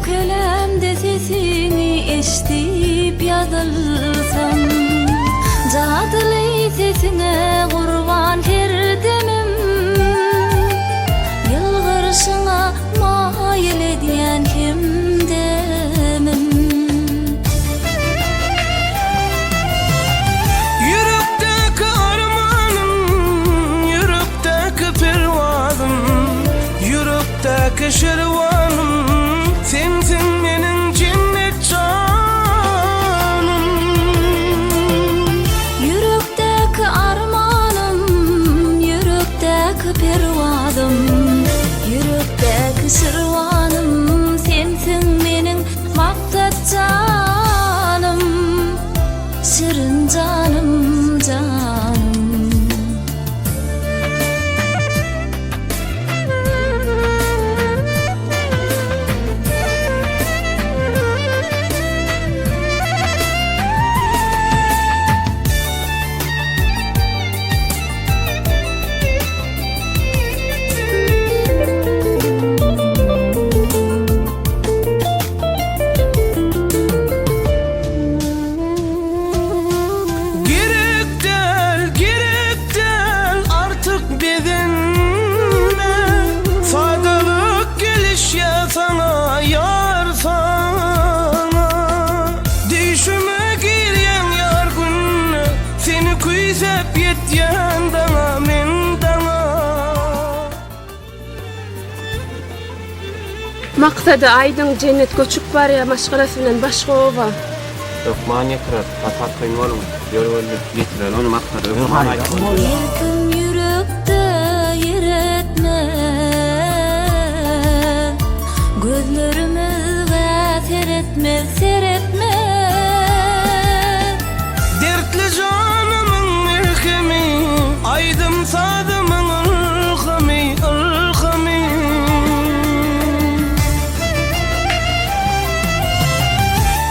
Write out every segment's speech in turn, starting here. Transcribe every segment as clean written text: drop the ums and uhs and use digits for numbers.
kölemde sesini eşitip yazılsam, Cadyly sesine kurban her demim, Yılgırışına mail ediyen kimdemim. Yürekteki armanım, yürekteki pervazım, yürekteki şervanım, sensin menin cennet canım. Yürekteki armanım, yürekteki pervazım, yürekteki şervanım, sensin menin maksat canım, şirin canım, canım. Sana yar sana düşüme giryen yar günü, seni kuyzep yetyen dana men dana. Maktada aydın cennet göçüp var ya maşgalasından başka ova. Yok mani kırar, patat koyun oğlum. Yol getirer, onu maktada öpmana aytın. Yerkim yürekte yer etme, gözlerimize seyretme. Dertli canımın merhemi, aydım sadımın ılgami, ılgami.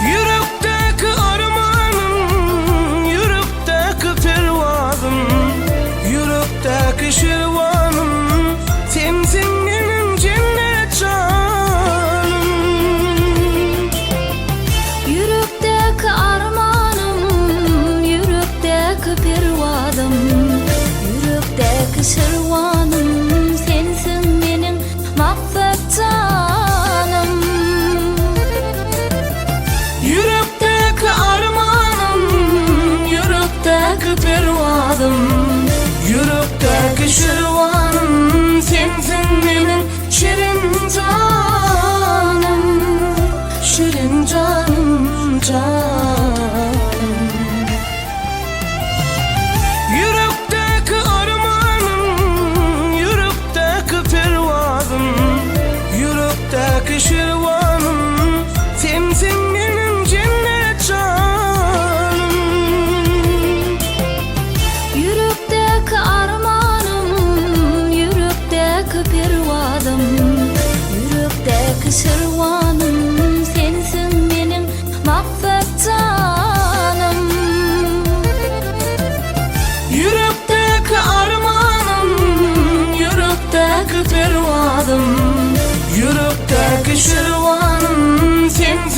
Yürekteki armanım, yürekteki pervazım, yürekteki şervanım, sensin benim cennet canım. Yürekteki armanım, yürekteki pervazım, yürekteki şervanım, sensin benim maksat canım. Yürekteki armanım, yürekteki pervazım, yürekteki şervanım, sensin benim şirin canım, şirin canım, canım. Yürekteki armanım, yürekteki pervazım, yürekteki şervanım, sensin benim cennet canım. Yürekteki armanım, yürekteki pervazım, yürekteki şervanım, sensin benim maksat canım. Yürekteki armanım, yürekteki pervazım, yürekteki şervanım, sensin